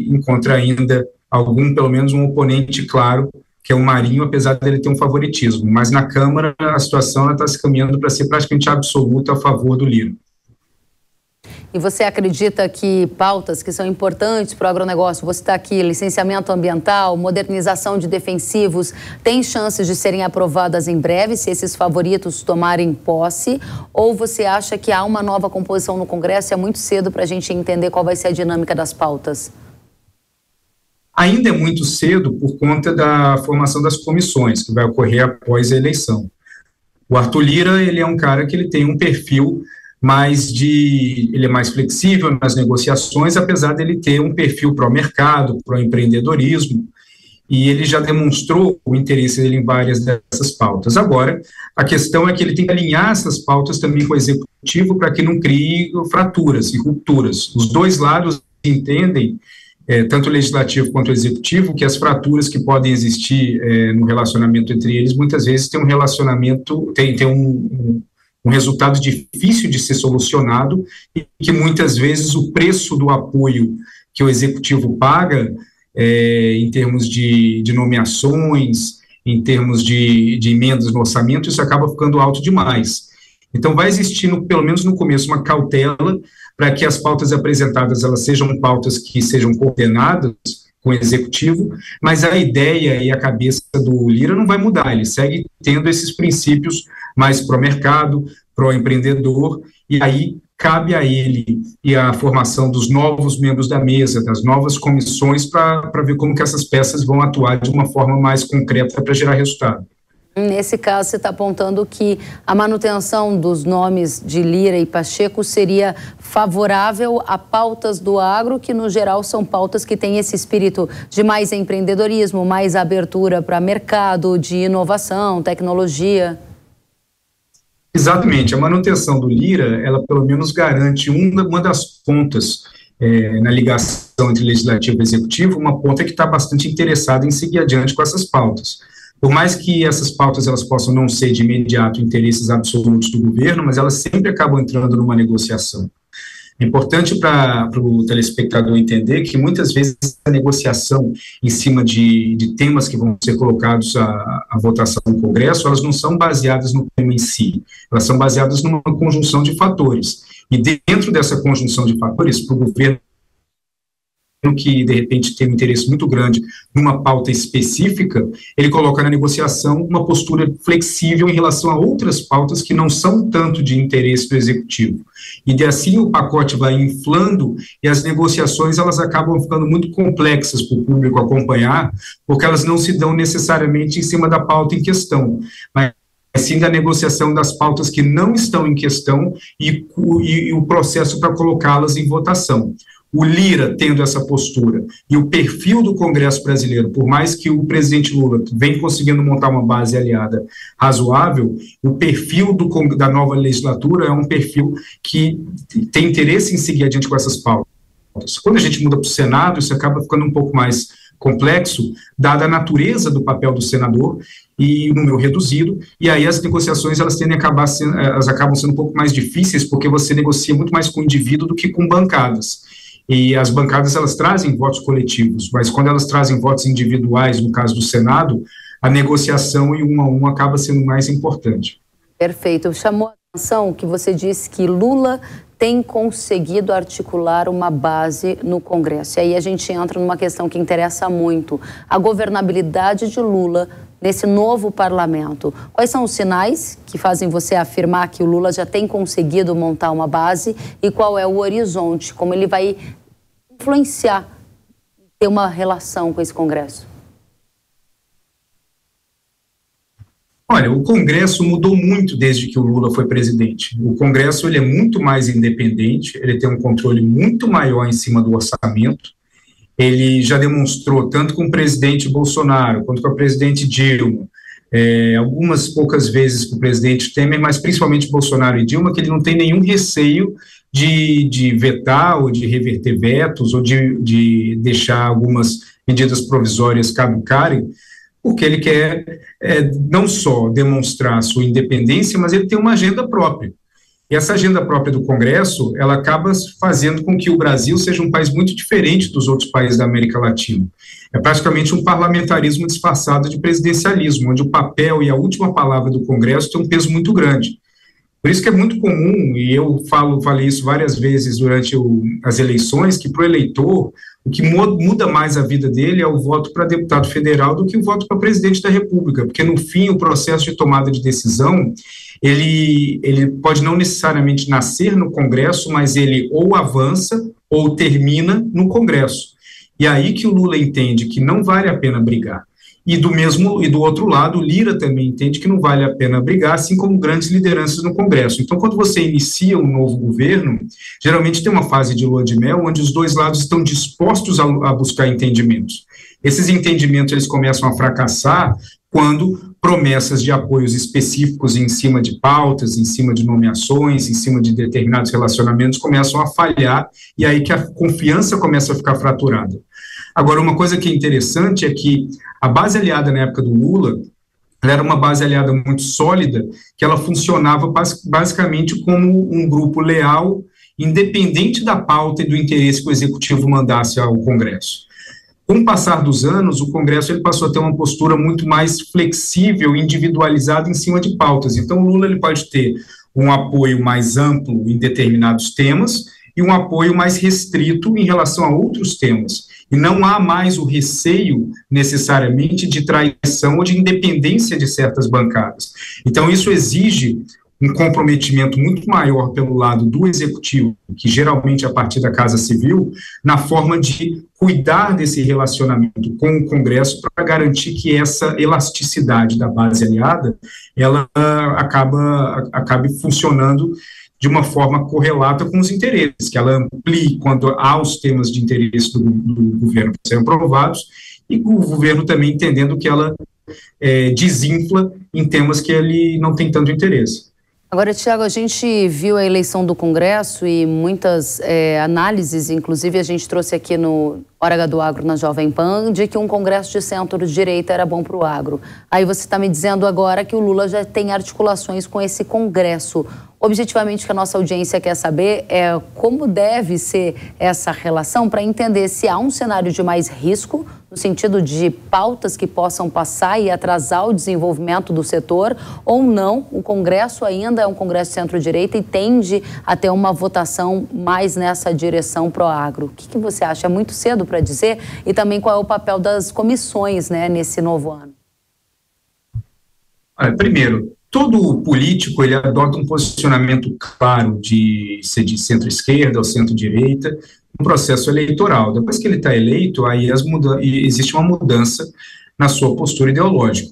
encontra ainda pelo menos um oponente claro, que é o Marinho, apesar dele ter um favoritismo. Mas na Câmara a situação está se caminhando para ser praticamente absoluta a favor do Lira. E você acredita que pautas que são importantes para o agronegócio, você está aqui, licenciamento ambiental, modernização de defensivos, tem chances de serem aprovadas em breve, se esses favoritos tomarem posse? Ou você acha que há uma nova composição no Congresso e é muito cedo para a gente entender qual vai ser a dinâmica das pautas? Ainda é muito cedo por conta da formação das comissões, que vai ocorrer após a eleição. O Arthur Lira, ele é um cara que ele tem um perfil ele é mais flexível nas negociações, apesar dele ter um perfil pró-mercado, pró-empreendedorismo, e ele já demonstrou o interesse dele em várias dessas pautas. Agora, a questão é que ele tem que alinhar essas pautas também com o executivo para que não crie fraturas e rupturas. Os dois lados entendem, tanto o legislativo quanto o executivo, que as fraturas que podem existir no relacionamento entre eles, muitas vezes tem um relacionamento, tem um resultado difícil de ser solucionado e que muitas vezes o preço do apoio que o executivo paga em termos de nomeações, em termos de emendas no orçamento, isso acaba ficando alto demais. Então vai existir, pelo menos no começo, uma cautela para que as pautas apresentadas elas sejam pautas que sejam coordenadas com o executivo, mas a ideia e a cabeça do Lira não vai mudar, ele segue tendo esses princípios mais pró-mercado, pró-empreendedor, e aí cabe a ele e a formação dos novos membros da mesa, das novas comissões, para ver como que essas peças vão atuar de uma forma mais concreta para gerar resultado. Nesse caso, você está apontando que a manutenção dos nomes de Lira e Pacheco seria favorável a pautas do agro, que no geral são pautas que têm esse espírito de mais empreendedorismo, mais abertura para mercado, de inovação, tecnologia. Exatamente, a manutenção do Lira, ela pelo menos garante uma das pontas na ligação entre legislativo e executivo, uma ponta que está bastante interessada em seguir adiante com essas pautas. Por mais que essas pautas elas possam não ser de imediato interesses absolutos do governo, mas elas sempre acabam entrando numa negociação. É importante para o telespectador entender que muitas vezes a negociação em cima de temas que vão ser colocados à votação no Congresso, elas não são baseadas no tema em si, elas são baseadas numa conjunção de fatores. E dentro dessa conjunção de fatores, para o governo que, de repente, tem um interesse muito grande numa pauta específica, ele coloca na negociação uma postura flexível em relação a outras pautas que não são tanto de interesse do executivo. E assim o pacote vai inflando e as negociações elas acabam ficando muito complexas para o público acompanhar, porque elas não se dão necessariamente em cima da pauta em questão, mas sim da negociação das pautas que não estão em questão e o processo para colocá-las em votação. O Lira tendo essa postura e o perfil do Congresso brasileiro, por mais que o presidente Lula venha conseguindo montar uma base aliada razoável, o perfil da nova legislatura é um perfil que tem interesse em seguir adiante com essas pautas. Quando a gente muda para o Senado, isso acaba ficando um pouco mais complexo, dada a natureza do papel do senador e o número reduzido, e aí as negociações elas acabam sendo um pouco mais difíceis, porque você negocia muito mais com o indivíduo do que com bancadas. E as bancadas, elas trazem votos coletivos, mas quando elas trazem votos individuais, no caso do Senado, a negociação e um a um acaba sendo mais importante. Perfeito. Chamou a atenção que você disse que Lula tem conseguido articular uma base no Congresso. E aí a gente entra numa questão que interessa muito, a governabilidade de Lula nesse novo parlamento. Quais são os sinais que fazem você afirmar que o Lula já tem conseguido montar uma base e qual é o horizonte, como ele vai influenciar, ter uma relação com esse Congresso? Olha, o Congresso mudou muito desde que o Lula foi presidente. O Congresso ele é muito mais independente, ele tem um controle muito maior em cima do orçamento. Ele já demonstrou, tanto com o presidente Bolsonaro, quanto com a presidente Dilma, algumas poucas vezes com o presidente Temer, mas principalmente Bolsonaro e Dilma, que ele não tem nenhum receio de vetar ou de reverter vetos ou de deixar algumas medidas provisórias caducarem, porque ele quer não só demonstrar sua independência, mas ele tem uma agenda própria. E essa agenda própria do Congresso, ela acaba fazendo com que o Brasil seja um país muito diferente dos outros países da América Latina. É praticamente um parlamentarismo disfarçado de presidencialismo, onde o papel e a última palavra do Congresso tem um peso muito grande. Por isso que é muito comum, e eu falei isso várias vezes durante as eleições, que para o eleitor, o que muda mais a vida dele é o voto para deputado federal do que o voto para presidente da República, porque no fim o processo de tomada de decisão, ele pode não necessariamente nascer no Congresso, mas ele ou avança ou termina no Congresso. E aí que o Lula entende que não vale a pena brigar. E do outro lado, o Lira também entende que não vale a pena brigar, assim como grandes lideranças no Congresso. Então, quando você inicia um novo governo, geralmente tem uma fase de lua de mel, onde os dois lados estão dispostos a buscar entendimentos. Esses entendimentos eles começam a fracassar quando promessas de apoios específicos em cima de pautas, em cima de nomeações, em cima de determinados relacionamentos começam a falhar, e aí que a confiança começa a ficar fraturada. Agora, uma coisa que é interessante é que a base aliada na época do Lula, ela era uma base aliada muito sólida, que ela funcionava basicamente como um grupo leal, independente da pauta e do interesse que o Executivo mandasse ao Congresso. Com o passar dos anos, o Congresso ele passou a ter uma postura muito mais flexível, individualizada em cima de pautas. Então, o Lula ele pode ter um apoio mais amplo em determinados temas e um apoio mais restrito em relação a outros temas. E não há mais o receio, necessariamente, de traição ou de independência de certas bancadas. Então, isso exige um comprometimento muito maior pelo lado do Executivo, que geralmente é a partir da Casa Civil, na forma de cuidar desse relacionamento com o Congresso para garantir que essa elasticidade da base aliada, ela acabe funcionando de uma forma correlata com os interesses, que ela amplie quando há os temas de interesse do governo que sejam aprovados, e o governo também entendendo que ela desinfla em temas que ele não tem tanto interesse. Agora, Thiago, a gente viu a eleição do Congresso e muitas análises, inclusive a gente trouxe aqui no Hora H do Agro na Jovem Pan, de que um Congresso de centro-direita era bom para o agro. Aí você está me dizendo agora que o Lula já tem articulações com esse Congresso. Objetivamente, o que a nossa audiência quer saber é como deve ser essa relação para entender se há um cenário de mais risco, no sentido de pautas que possam passar e atrasar o desenvolvimento do setor, ou não, o Congresso ainda é um Congresso centro-direita e tende a ter uma votação mais nessa direção pró-agro. O que você acha? É muito cedo para dizer? E também qual é o papel das comissões, né, nesse novo ano? Primeiro, todo político ele adota um posicionamento claro de ser de centro-esquerda ou centro-direita no processo eleitoral. Depois que ele está eleito, aí existe uma mudança na sua postura ideológica.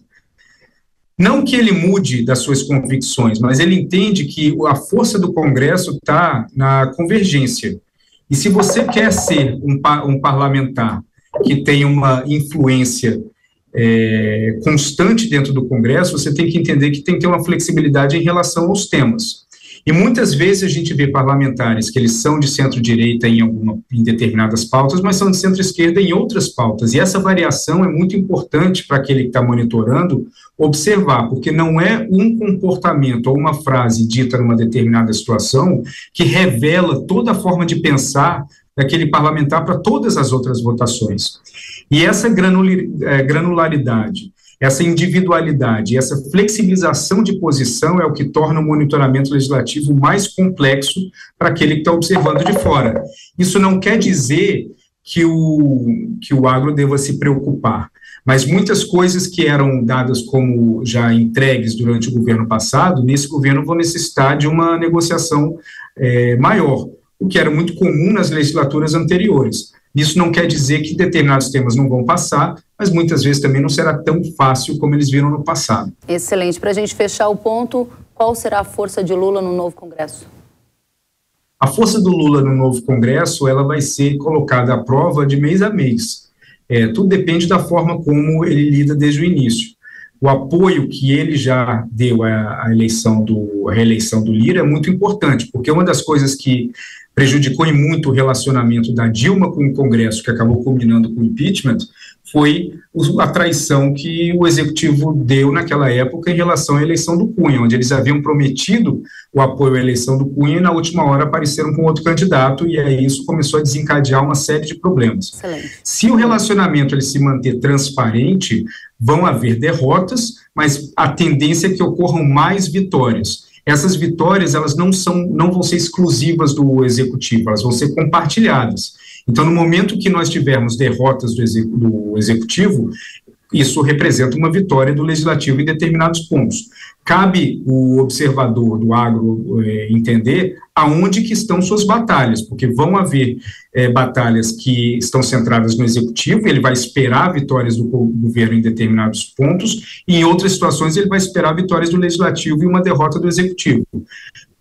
Não que ele mude das suas convicções, mas ele entende que a força do Congresso está na convergência. E se você quer ser um parlamentar que tem uma influência constante dentro do Congresso, você tem que entender que tem que ter uma flexibilidade em relação aos temas. E muitas vezes a gente vê parlamentares que eles são de centro-direita em determinadas pautas, mas são de centro-esquerda em outras pautas. E essa variação é muito importante para aquele que está monitorando observar, porque não é um comportamento ou uma frase dita numa determinada situação que revela toda a forma de pensar daquele parlamentar para todas as outras votações. E essa granularidade, essa individualidade, essa flexibilização de posição é o que torna o monitoramento legislativo mais complexo para aquele que está observando de fora. Isso não quer dizer que o agro deva se preocupar, mas muitas coisas que eram dadas como já entregues durante o governo passado, nesse governo vão necessitar de uma negociação maior, o que era muito comum nas legislaturas anteriores. Isso não quer dizer que determinados temas não vão passar, mas muitas vezes também não será tão fácil como eles viram no passado. Excelente. Para a gente fechar o ponto, qual será a força de Lula no novo Congresso? A força do Lula no novo Congresso, ela vai ser colocada à prova de mês a mês. Tudo depende da forma como ele lida desde o início. O apoio que ele já deu à reeleição do Lira é muito importante, porque uma das coisas que prejudicou em muito o relacionamento da Dilma com o Congresso, que acabou culminando com o impeachment, foi a traição que o Executivo deu naquela época em relação à eleição do Cunha, onde eles haviam prometido o apoio à eleição do Cunha e na última hora apareceram com outro candidato e aí isso começou a desencadear uma série de problemas. Excelente. Se o relacionamento ele se manter transparente, vão haver derrotas, mas a tendência é que ocorram mais vitórias. Essas vitórias, elas não vão ser exclusivas do Executivo, elas vão ser compartilhadas. Então, no momento que nós tivermos derrotas do Executivo, isso representa uma vitória do Legislativo em determinados pontos. Cabe o observador do agro entender aonde que estão suas batalhas, porque vão haver batalhas que estão centradas no Executivo, ele vai esperar vitórias do governo em determinados pontos, e em outras situações ele vai esperar vitórias do Legislativo e uma derrota do Executivo.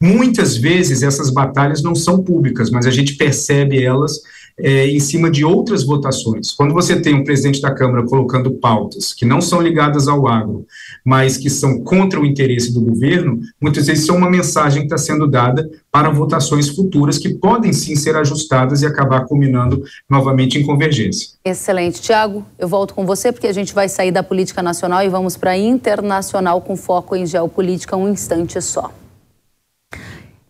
Muitas vezes essas batalhas não são públicas, mas a gente percebe elas em cima de outras votações. Quando você tem um presidente da Câmara colocando pautas que não são ligadas ao agro, mas que são contra o interesse do governo, muitas vezes são uma mensagem que está sendo dada para votações futuras que podem sim ser ajustadas e acabar culminando novamente em convergência. Excelente. Tiago, eu volto com você porque a gente vai sair da política nacional e vamos para a internacional com foco em geopolítica um instante só.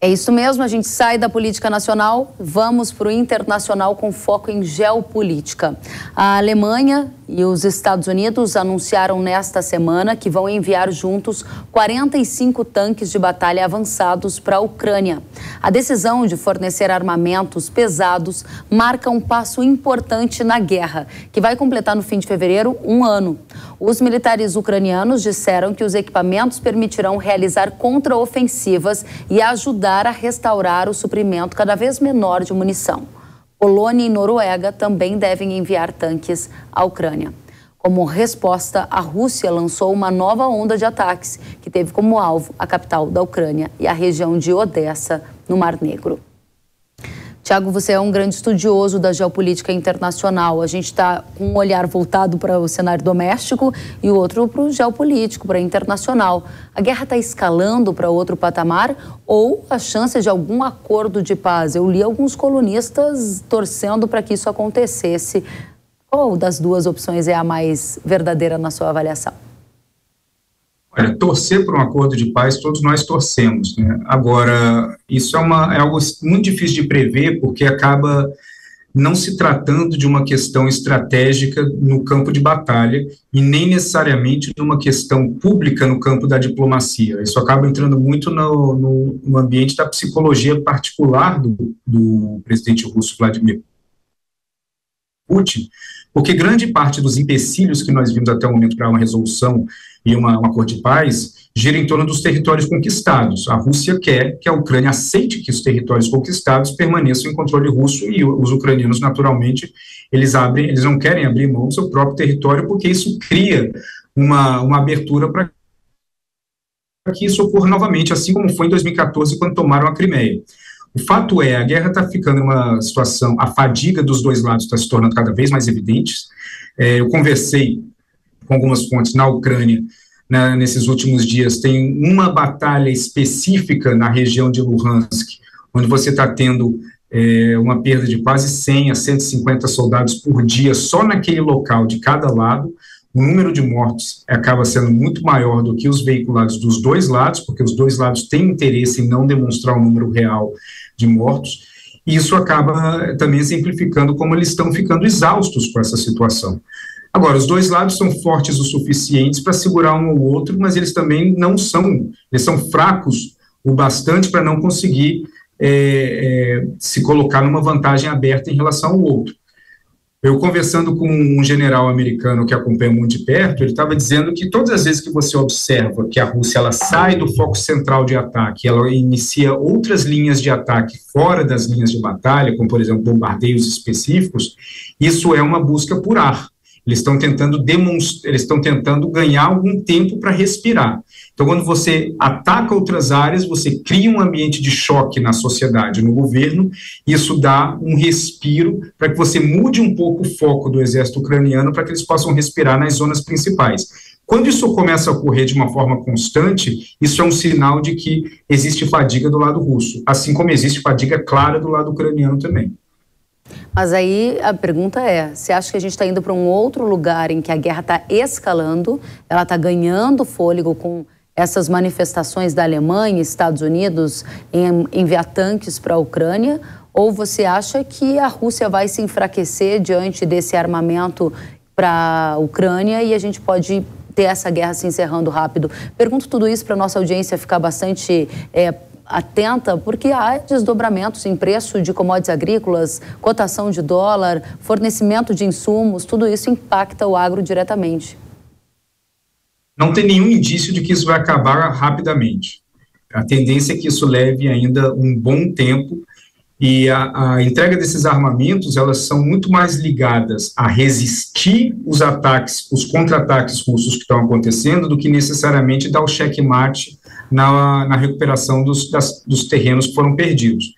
É isso mesmo, a gente sai da política nacional, vamos para o internacional com foco em geopolítica. A Alemanha e os Estados Unidos anunciaram nesta semana que vão enviar juntos 45 tanques de batalha avançados para a Ucrânia. A decisão de fornecer armamentos pesados marca um passo importante na guerra, que vai completar no fim de fevereiro um ano. Os militares ucranianos disseram que os equipamentos permitirão realizar contraofensivas e ajudar a restaurar o suprimento cada vez menor de munição. Polônia e Noruega também devem enviar tanques à Ucrânia. Como resposta, a Rússia lançou uma nova onda de ataques, que teve como alvo a capital da Ucrânia e a região de Odessa, no Mar Negro. Tiago, você é um grande estudioso da geopolítica internacional. A gente está com um olhar voltado para o cenário doméstico e o outro para o geopolítico, para o internacional. A guerra está escalando para outro patamar ou a chance de algum acordo de paz? Eu li alguns colunistas torcendo para que isso acontecesse. Qual das duas opções é a mais verdadeira na sua avaliação? Olha, torcer por um acordo de paz, todos nós torcemos, né? Agora, isso é algo muito difícil de prever, porque acaba não se tratando de uma questão estratégica no campo de batalha e nem necessariamente de uma questão pública no campo da diplomacia. Isso acaba entrando muito no ambiente da psicologia particular do presidente russo Vladimir Putin, porque grande parte dos empecilhos que nós vimos até o momento para uma resolução e um acordo de paz gira em torno dos territórios conquistados. A Rússia quer que a Ucrânia aceite que os territórios conquistados permaneçam em controle russo e os ucranianos, naturalmente, eles não querem abrir mão do seu próprio território porque isso cria uma abertura para que isso ocorra novamente, assim como foi em 2014, quando tomaram a Crimeia. O fato é, a guerra está ficando numa situação, a fadiga dos dois lados está se tornando cada vez mais evidente. Eu conversei com algumas fontes na Ucrânia, nesses últimos dias. Tem uma batalha específica na região de Luhansk, onde você está tendo uma perda de quase 100 a 150 soldados por dia só naquele local de cada lado. O número de mortos acaba sendo muito maior do que os veiculados dos dois lados, porque os dois lados têm interesse em não demonstrar o número real de mortos, e isso acaba também exemplificando como eles estão ficando exaustos com essa situação. Agora, os dois lados são fortes o suficientes para segurar um ao outro, mas eles também não são, eles são fracos o bastante para não conseguir se colocar numa vantagem aberta em relação ao outro. Eu conversando com um general americano que acompanha muito de perto, ele estava dizendo que todas as vezes que você observa que a Rússia ela sai do foco central de ataque, ela inicia outras linhas de ataque fora das linhas de batalha, como, por exemplo, bombardeios específicos, isso é uma busca por ar. Eles estão tentando ganhar algum tempo para respirar. Então, quando você ataca outras áreas, você cria um ambiente de choque na sociedade, no governo, isso dá um respiro para que você mude um pouco o foco do exército ucraniano para que eles possam respirar nas zonas principais. Quando isso começa a ocorrer de uma forma constante, isso é um sinal de que existe fadiga do lado russo, assim como existe fadiga clara do lado ucraniano também. Mas aí a pergunta é, você acha que a gente está indo para um outro lugar em que a guerra está escalando, ela está ganhando fôlego com essas manifestações da Alemanha e Estados Unidos em enviar tanques para a Ucrânia, ou você acha que a Rússia vai se enfraquecer diante desse armamento para a Ucrânia e a gente pode ter essa guerra se encerrando rápido? Pergunto tudo isso para a nossa audiência ficar bastante atenta, porque há desdobramentos em preço de commodities agrícolas, cotação de dólar, fornecimento de insumos, tudo isso impacta o agro diretamente. Não tem nenhum indício de que isso vai acabar rapidamente. A tendência é que isso leve ainda um bom tempo, e a entrega desses armamentos, elas são muito mais ligadas a resistir os ataques, os contra-ataques russos que estão acontecendo, do que necessariamente dar o checkmate na recuperação dos terrenos que foram perdidos.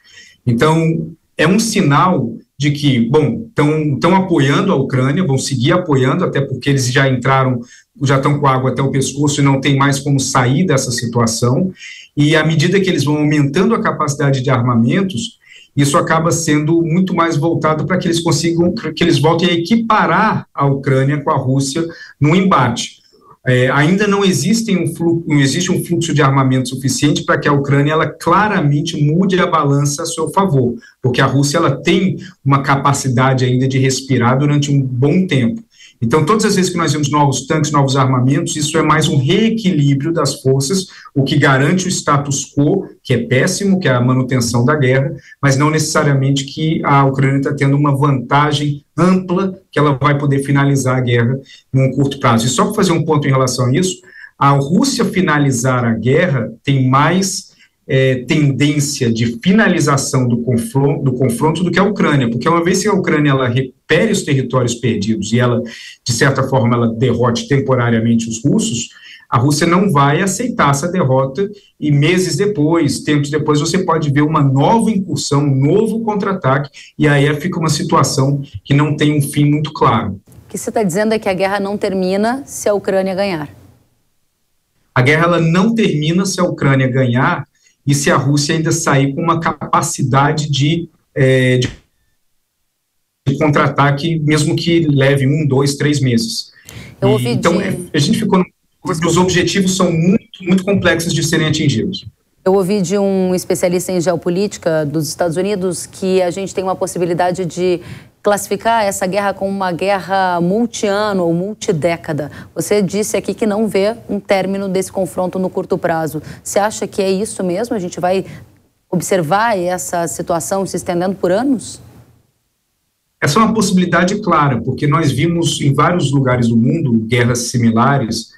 Então, é um sinal de que, bom, estão apoiando a Ucrânia, vão seguir apoiando, até porque eles já estão com água até o pescoço e não tem mais como sair dessa situação, e à medida que eles vão aumentando a capacidade de armamentos, isso acaba sendo muito mais voltado para que eles consigam, que eles voltem a equiparar a Ucrânia com a Rússia no embate. Ainda não existe um fluxo de armamento suficiente para que a Ucrânia ela claramente mude a balança a seu favor, porque a Rússia ela tem uma capacidade ainda de respirar durante um bom tempo. Então, todas as vezes que nós vemos novos tanques, novos armamentos, isso é mais um reequilíbrio das forças, o que garante o status quo, que é péssimo, que é a manutenção da guerra, mas não necessariamente que a Ucrânia está tendo uma vantagem ampla que ela vai poder finalizar a guerra num curto prazo. E só para fazer um ponto em relação a isso, a Rússia finalizar a guerra tem mais tendência de finalização do confronto do que a Ucrânia, porque uma vez que a Ucrânia ela recupere os territórios perdidos e ela, de certa forma, ela derrote temporariamente os russos, a Rússia não vai aceitar essa derrota e meses depois, tempos depois, você pode ver uma nova incursão, um novo contra-ataque, e aí fica uma situação que não tem um fim muito claro. O que você está dizendo é que a guerra não termina se a Ucrânia ganhar. A guerra ela não termina se a Ucrânia ganhar e se a Rússia ainda sair com uma capacidade de contra-ataque, mesmo que leve 1, 2, 3 meses. Então, a gente ficou... Os objetivos são muito complexos de serem atingidos. Eu ouvi de um especialista em geopolítica dos Estados Unidos que a gente tem uma possibilidade de classificar essa guerra como uma guerra multi-ano ou multidécada. Você disse aqui que não vê um término desse confronto no curto prazo. Você acha que é isso mesmo? A gente vai observar essa situação se estendendo por anos? Essa é uma possibilidade clara, porque nós vimos em vários lugares do mundo guerras similares,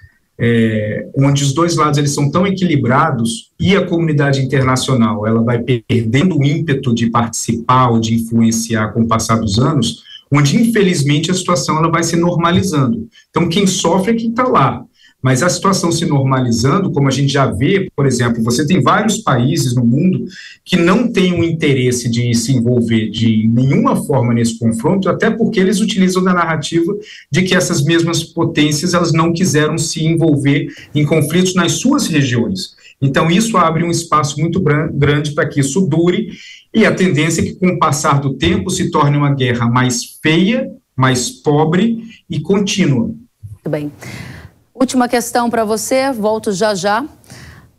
onde os dois lados eles são tão equilibrados e a comunidade internacional ela vai perdendo o ímpeto de participar ou de influenciar com o passar dos anos, onde infelizmente a situação ela vai se normalizando. Então quem sofre é quem está lá. Mas a situação se normalizando, como a gente já vê, por exemplo, você tem vários países no mundo que não têm o interesse de se envolver de nenhuma forma nesse confronto, até porque eles utilizam da narrativa de que essas mesmas potências elas não quiseram se envolver em conflitos nas suas regiões. Então, isso abre um espaço muito grande para que isso dure, e a tendência é que, com o passar do tempo, se torne uma guerra mais feia, mais pobre e contínua. Muito bem. Última questão para você, volto já,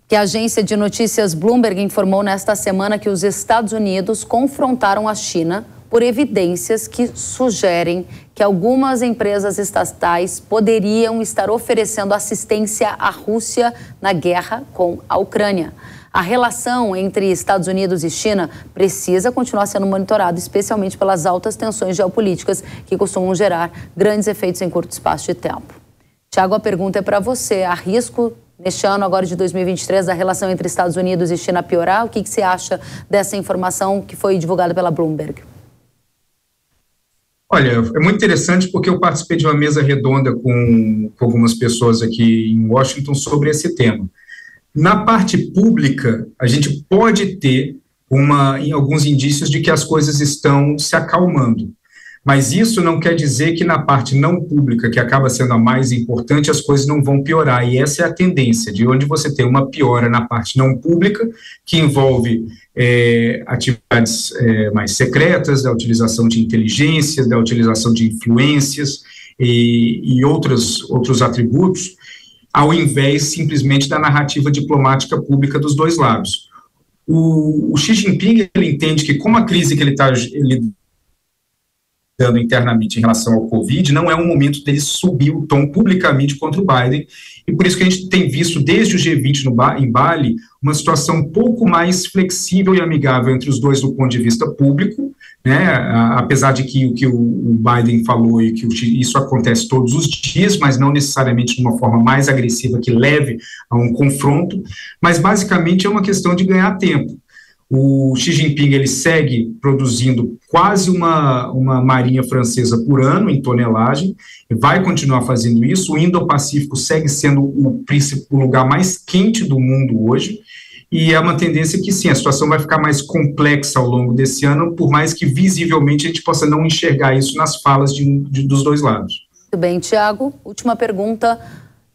que a agência de notícias Bloomberg informou nesta semana que os Estados Unidos confrontaram a China por evidências que sugerem que algumas empresas estatais poderiam estar oferecendo assistência à Rússia na guerra com a Ucrânia. A relação entre Estados Unidos e China precisa continuar sendo monitorada, especialmente pelas altas tensões geopolíticas que costumam gerar grandes efeitos em curto espaço de tempo. Tiago, a pergunta é para você. Há risco, neste ano agora de 2023, da relação entre Estados Unidos e China piorar? O que você acha dessa informação que foi divulgada pela Bloomberg? Olha, é muito interessante porque eu participei de uma mesa redonda com algumas pessoas aqui em Washington sobre esse tema. Na parte pública, a gente pode ter alguns indícios de que as coisas estão se acalmando. Mas isso não quer dizer que na parte não pública, que acaba sendo a mais importante, as coisas não vão piorar. E essa é a tendência, de onde você tem uma piora na parte não pública, que envolve atividades mais secretas, da utilização de inteligência, da utilização de influências e outros atributos, ao invés simplesmente da narrativa diplomática pública dos dois lados. O Xi Jinping, ele entende que, como a crise que ele está lidando internamente em relação ao Covid, não é um momento dele subir o tom publicamente contra o Biden, e por isso que a gente tem visto desde o G20 em Bali uma situação um pouco mais flexível e amigável entre os dois do ponto de vista público, né, apesar de que o que o Biden falou e que isso acontece todos os dias, mas não necessariamente de uma forma mais agressiva que leve a um confronto, mas basicamente é uma questão de ganhar tempo. O Xi Jinping, ele segue produzindo quase uma marinha francesa por ano em tonelagem, vai continuar fazendo isso. O Indo-Pacífico segue sendo o lugar mais quente do mundo hoje, e é uma tendência que, sim, a situação vai ficar mais complexa ao longo desse ano, por mais que visivelmente a gente possa não enxergar isso nas falas dos dois lados. Muito bem, Tiago. Última pergunta.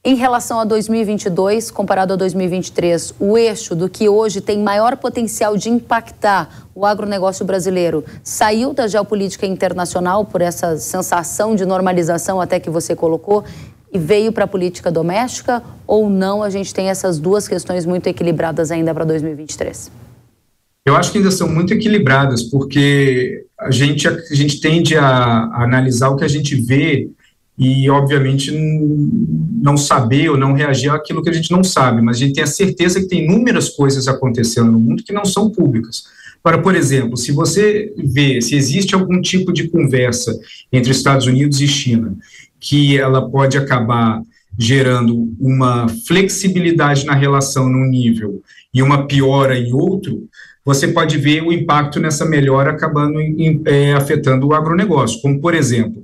Em relação a 2022, comparado a 2023, o eixo do que hoje tem maior potencial de impactar o agronegócio brasileiro saiu da geopolítica internacional por essa sensação de normalização até que você colocou e veio para a política doméstica, ou não? A gente tem essas duas questões muito equilibradas ainda para 2023? Eu acho que ainda são muito equilibradas, porque a gente tende a analisar o que a gente vê e, obviamente, não saber ou não reagir àquilo que a gente não sabe, mas a gente tem a certeza que tem inúmeras coisas acontecendo no mundo que não são públicas. Agora, por exemplo, se você vê se existe algum tipo de conversa entre Estados Unidos e China, que ela pode acabar gerando uma flexibilidade na relação num nível e uma piora em outro, você pode ver o impacto nessa melhora acabando afetando o agronegócio, como, por exemplo,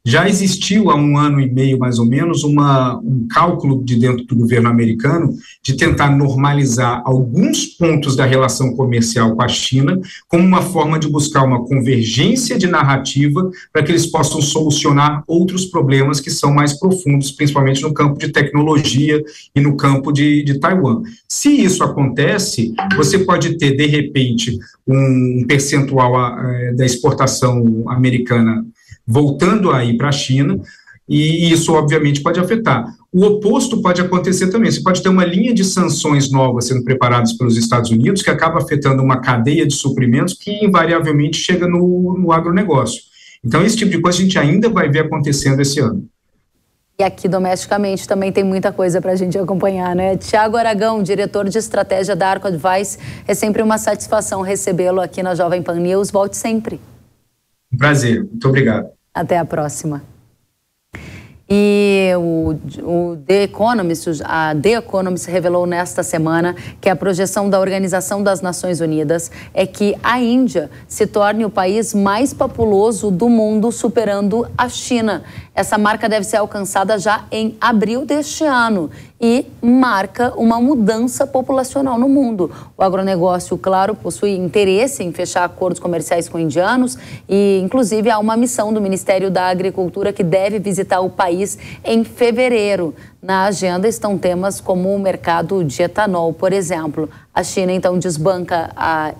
já existiu há 1 ano e meio, mais ou menos, um cálculo de dentro do governo americano de tentar normalizar alguns pontos da relação comercial com a China como uma forma de buscar uma convergência de narrativa para que eles possam solucionar outros problemas que são mais profundos, principalmente no campo de tecnologia e no campo de Taiwan. Se isso acontece, você pode ter, de repente, um percentual da exportação americana voltando aí para a China, e isso obviamente pode afetar. O oposto pode acontecer também, você pode ter uma linha de sanções novas sendo preparadas pelos Estados Unidos, que acaba afetando uma cadeia de suprimentos que invariavelmente chega no agronegócio. Então esse tipo de coisa a gente ainda vai ver acontecendo esse ano. E aqui domesticamente também tem muita coisa para a gente acompanhar, né? Tiago Aragão, diretor de estratégia da Arco Advice, é sempre uma satisfação recebê-lo aqui na Jovem Pan News. Volte sempre. Um prazer, muito obrigado. Até a próxima. E a The Economist revelou nesta semana que a projeção da Organização das Nações Unidas é que a Índia se torne o país mais populoso do mundo, superando a China. Essa marca deve ser alcançada já em abril deste ano e marca uma mudança populacional no mundo. O agronegócio, claro, possui interesse em fechar acordos comerciais com indianos e, inclusive, há uma missão do Ministério da Agricultura que deve visitar o país em fevereiro. Na agenda estão temas como o mercado de etanol, por exemplo. A China, então, desbanca a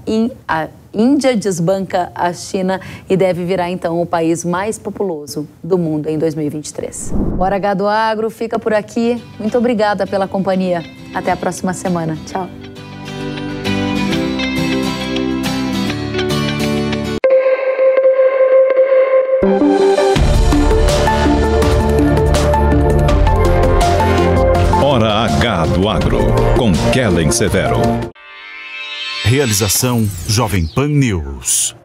Índia desbanca a China e deve virar, então, o país mais populoso do mundo em 2023. O Hora H do Agro fica por aqui. Muito obrigada pela companhia. Até a próxima semana. Tchau. Hora H do Agro, com Kellen Severo. Realização Jovem Pan News.